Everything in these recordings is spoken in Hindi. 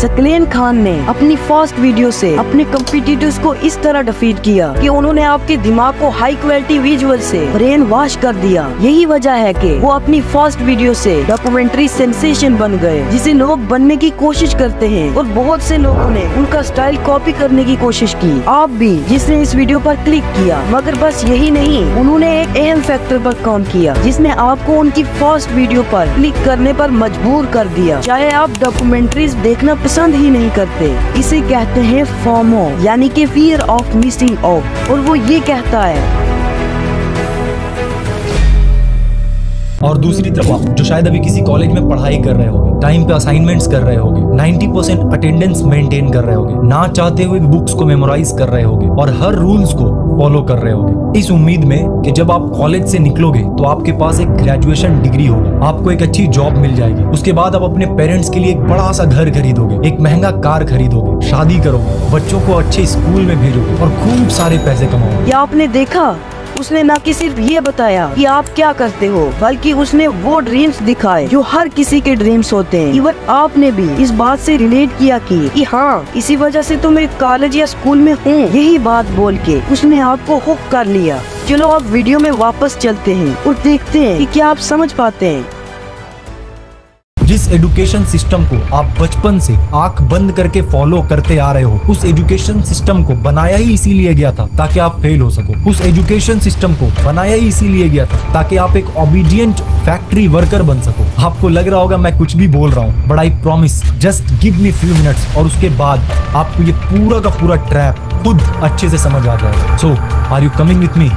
सकलेन खान ने अपनी फर्स्ट वीडियो से अपने कंपटीटर्स को इस तरह डिफीट किया कि उन्होंने आपके दिमाग को हाई क्वालिटी विजुअल से ब्रेन वॉश कर दिया। यही वजह है कि वो अपनी फर्स्ट वीडियो से डॉक्यूमेंट्री सेंसेशन बन गए, जिसे लोग बनने की कोशिश करते हैं और बहुत से लोगों ने उनका स्टाइल कॉपी करने की कोशिश की। आप भी जिसने इस वीडियो पर क्लिक किया, मगर बस यही नहीं, उन्होंने एक अहम फैक्टर पर काम किया जिसने आपको उनकी फर्स्ट वीडियो पर क्लिक करने पर मजबूर कर दिया। चाहे आप डॉक्यूमेंट्रीज देखना पसंद ही नहीं करते, इसे कहते हैं फोमो, यानी कि फियर ऑफ मिसिंग आउट। और वो ये कहता है। और दूसरी तरफ आप जो शायद अभी किसी कॉलेज में पढ़ाई कर रहे होगे, टाइम पे असाइनमेंट्स कर रहे होगे, 90% अटेंडेंस मेंटेन कर रहे होगे, ना चाहते हुए बुक्स को मेमोराइज कर रहे होगे और हर रूल्स को फॉलो कर रहे होगे, इस उम्मीद में कि जब आप कॉलेज से निकलोगे तो आपके पास एक ग्रेजुएशन डिग्री होगा, आपको एक अच्छी जॉब मिल जाएगी, उसके बाद आप अपने पेरेंट्स के लिए एक बड़ा सा घर खरीदोगे, एक महंगा कार खरीदोगे, शादी करोगे, बच्चों को अच्छे स्कूल में भेजोगे और खूब सारे पैसे कमाओगे। क्या आपने देखा, उसने न कि सिर्फ ये बताया कि आप क्या करते हो, बल्कि उसने वो ड्रीम्स दिखाए जो हर किसी के ड्रीम्स होते हैं। इवन आपने भी इस बात से रिलेट किया कि हाँ, इसी वजह से तो मैं कॉलेज या स्कूल में हूँ। यही बात बोल के उसने आपको हुक कर लिया। चलो अब वीडियो में वापस चलते हैं और देखते हैं कि क्या आप समझ पाते हैं। जिस एजुकेशन सिस्टम को आप बचपन से आंख बंद करके फॉलो करते आ रहे हो, उस एजुकेशन सिस्टम को बनाया ही इसीलिए गया था ताकि आप फेल हो सको। उस एजुकेशन सिस्टम को बनाया ही इसीलिए गया था ताकि आप एक ओबीडिएंट फैक्ट्री वर्कर बन सको। आपको लग रहा होगा मैं कुछ भी बोल रहा हूँ, but I promise, just give me few minutes और उसके बाद आपको ये पूरा का पूरा ट्रैप खुद अच्छे से समझ आ जाएगा। So are you coming with me?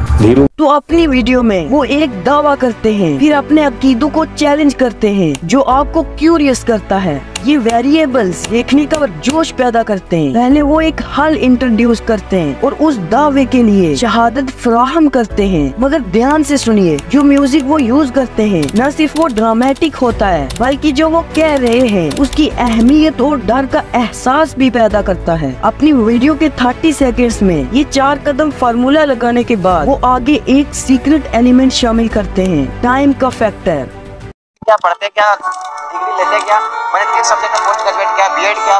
तो अपनी वीडियो में वो एक दावा करते हैं, फिर अपने अकीदों को चैलेंज करते हैं, जो आपको क्यूरियस करता है। ये वेरिएबल्स देखने का जोश पैदा करते हैं। पहले वो एक हल इंट्रोड्यूस करते हैं और उस दावे के लिए शहादत फराहम करते हैं। मगर ध्यान से सुनिए, जो म्यूजिक वो यूज करते हैं न सिर्फ वो ड्रामेटिक होता है, बल्कि जो वो कह रहे हैं उसकी अहमियत और डर का एहसास भी पैदा करता है। अपनी वीडियो के 30 सेकेंड्स में ये 4 कदम फार्मूला लगाने के बाद वो आगे एक सीक्रेट एलिमेंट शामिल करते हैं, टाइम का फैक्टर। क्या पढ़ते, क्या डिग्री लेते, क्या मैंने 3 सब्जेक्ट में पोस्ट ग्रेजुएट किया, बीएड किया,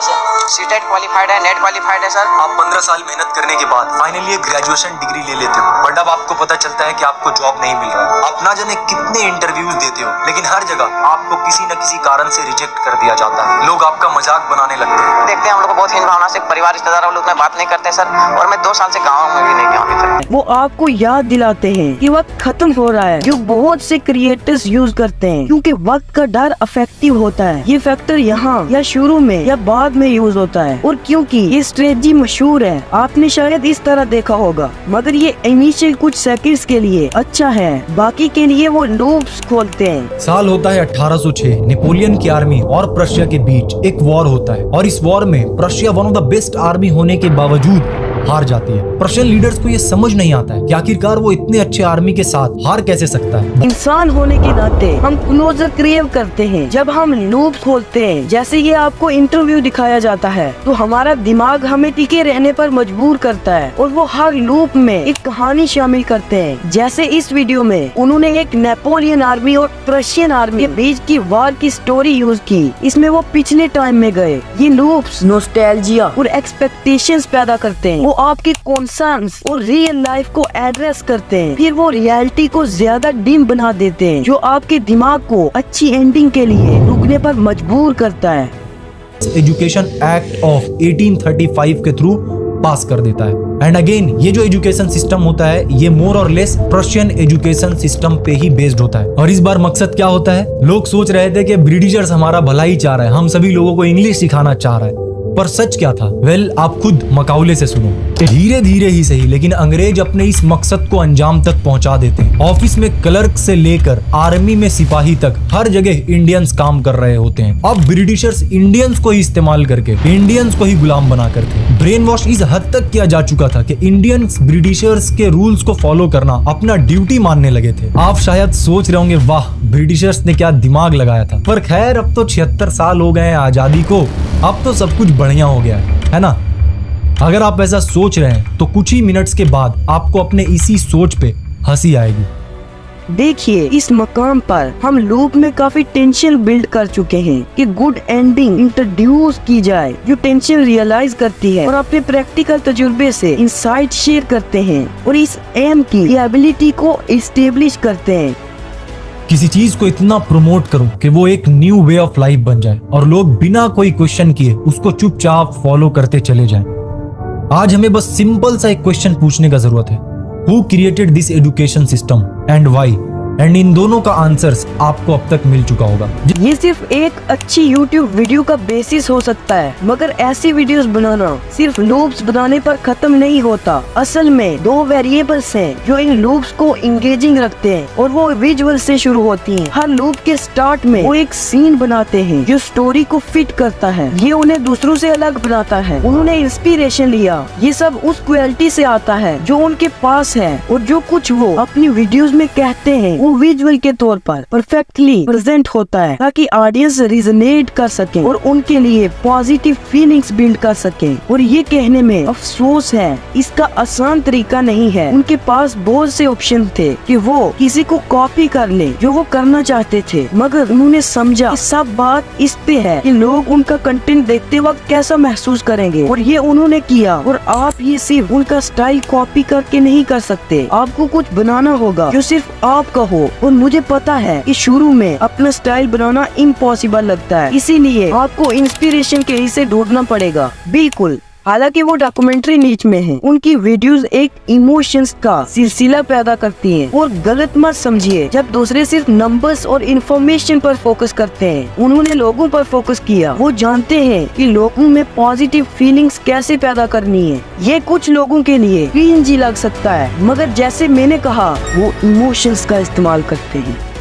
सीटेट क्वालिफाइड है, नेट क्वालिफाइड है सर। आप 15 साल मेहनत करने के बाद फाइनली एक ग्रेजुएशन डिग्री ले लेते हो, बट अब आपको पता चलता है कि आपको जॉब नहीं मिल रहा है। आप ना जाने कितने इंटरव्यूज देते हो, लेकिन हर जगह आपको किसी न किसी कारण से रिजेक्ट कर दिया जाता है। लोग आपका मजाक बनाने लगते हैं। देखते हैं हम लोग को बहुत हीन भावना से परिवार रिश्तेदार लोग में बात नहीं करते सर, और मैं 2 साल से गाँव में भी नहीं गया अभी तक। वो आपको याद दिलाते हैं कि वक्त खत्म हो रहा है, जो बहुत से क्रिएटर्स यूज करते हैं, क्योंकि वक्त का डर अफेक्टिव होता है। ये फैक्टर यहाँ या शुरू में या बाद में यूज होता है, और क्योंकि ये स्ट्रेटजी मशहूर है, आपने शायद इस तरह देखा होगा। मगर ये इनिशियल कुछ सेकंड्स के लिए अच्छा है, बाकी के लिए वो लूप्स खोलते हैं। साल होता है 1806। नेपोलियन की आर्मी और प्रशिया के बीच एक वॉर होता है, और इस वॉर में Prussia one of the best army होने के बावजूद हार जाती है। प्रशियन लीडर्स को ये समझ नहीं आता है कि आखिरकार वो इतने अच्छे आर्मी के साथ हार कैसे सकता है। इंसान होने के नाते हम क्लोजर क्रेव करते हैं जब हम लूप खोलते हैं। जैसे ये आपको इंटरव्यू दिखाया जाता है तो हमारा दिमाग हमें टिके रहने पर मजबूर करता है, और वो हर लूप में एक कहानी शामिल करते हैं। जैसे इस वीडियो में उन्होंने एक नेपोलियन आर्मी और प्रशियन आर्मी के बीच की वार की स्टोरी यूज की। इसमें वो पिछले टाइम में गए। ये लूप्स नॉस्टैल्जिया और एक्सपेक्टेशंस पैदा करते हैं। वो आपके कॉन्सर्न्स और रियल लाइफ को एड्रेस करते हैं, फिर वो रियलिटी को ज्यादा डिम बना देते हैं, जो आपके दिमाग को अच्छी एंडिंग के लिए रुकने पर मजबूर करता है। एजुकेशन एक्ट ऑफ 1835 के थ्रू पास कर देता है। एंड अगेन ये जो एजुकेशन सिस्टम होता है ये मोर और लेस प्रशियन एजुकेशन सिस्टम पे ही बेस्ड होता है। और इस बार मकसद क्या होता है? लोग सोच रहे थे कि ब्रिटिशर्स हमारा भला ही चाह रहे हैं, हम सभी लोगों को इंग्लिश सिखाना चाह रहे हैं, पर सच क्या था? वेल, आप खुद मकाउले से सुनो। धीरे धीरे ही सही, लेकिन अंग्रेज अपने इस मकसद को अंजाम तक पहुंचा देते हैं। ऑफिस में क्लर्क से लेकर आर्मी में सिपाही तक हर जगह इंडियंस काम कर रहे होते हैं। अब ब्रिटिशर्स इंडियंस को ही इस्तेमाल करके इंडियंस को ही गुलाम बना करते। ब्रेन वॉश इस हद तक किया जा चुका था कि इंडियंस ब्रिटिशर्स के रूल्स को फॉलो करना अपना ड्यूटी मानने लगे थे। आप शायद सोच रहे होंगे, वाह ब्रिटिशर्स ने क्या दिमाग लगाया था। पर खैर, अब तो 76 साल हो गए हैं आजादी को, अब तो सब कुछ बढ़िया हो गया है ना? अगर आप ऐसा सोच रहे हैं तो कुछ ही मिनट्स के बाद आपको अपने इसी सोच पे हंसी आएगी। देखिए, इस मकाम पर हम लूप में काफी टेंशन बिल्ड कर चुके हैं कि गुड एंडिंग इंट्रोड्यूस की जाए जो टेंशन रियलाइज करती है और अपने प्रैक्टिकल तजुर्बे से इंसाइट शेयर करते हैं और इस एम की एबिलिटी को एस्टेब्लिश करते हैं। किसी चीज को इतना प्रमोट करो कि वो एक न्यू वे ऑफ लाइफ बन जाए और लोग बिना कोई क्वेश्चन किए उसको चुपचाप फॉलो करते चले जाएं। आज हमें बस सिंपल सा एक क्वेश्चन पूछने का जरूरत है, who created this education system and why? And in दोनों का आंसर्स आपको अब तक मिल चुका होगा। ये सिर्फ एक अच्छी YouTube वीडियो का बेसिस हो सकता है, मगर ऐसी वीडियोस बनाना सिर्फ लूप्स बनाने पर खत्म नहीं होता। असल में 2 वेरिएबल्स हैं जो इन लूप्स को इंगेजिंग रखते हैं और वो विजुअल से शुरू होती हैं। हर लूप के स्टार्ट में वो एक सीन बनाते हैं जो स्टोरी को फिट करता है। ये उन्हें दूसरों से अलग बनाता है। उन्होंने इंस्पिरेशन लिया, ये सब उस क्वालिटी से आता है जो उनके पास है और जो कुछ वो अपनी वीडियोस में कहते हैं वो विजुअल के तौर पर परफेक्टली प्रेजेंट होता है ताकि ऑडियंस रिजोनेट कर सके और उनके लिए पॉजिटिव फीलिंग्स बिल्ड कर सके। और ये कहने में अफसोस है, इसका आसान तरीका नहीं है। उनके पास बहुत से ऑप्शन थे कि वो किसी को कॉपी कर ले जो वो करना चाहते थे, मगर उन्होंने समझा सब बात इस पे है कि लोग उनका कंटेंट देखते वक्त कैसा महसूस करेंगे और ये उन्होंने किया। और आप ये सिर्फ उनका स्टाइल कॉपी करके नहीं कर सकते, आपको कुछ बनाना होगा जो सिर्फ आपका हो। और मुझे पता है कि शुरू में अपना स्टाइल बनाना इम्पॉसिबल लगता है, इसीलिए आपको इंस्पिरेशन के हिस्से ढूंढना पड़ेगा। बिल्कुल, हालांकि वो डॉक्यूमेंट्री नीच में हैं, उनकी वीडियोस एक इमोशंस का सिलसिला पैदा करती हैं। और गलत मत समझिए जब दूसरे सिर्फ नंबर्स और इंफॉर्मेशन पर फोकस करते हैं, उन्होंने लोगों पर फोकस किया। वो जानते हैं कि लोगों में पॉजिटिव फीलिंग्स कैसे पैदा करनी है। ये कुछ लोगों के लिए क्रिंजी लग सकता है, मगर जैसे मैंने कहा वो इमोशंस का इस्तेमाल करते हैं।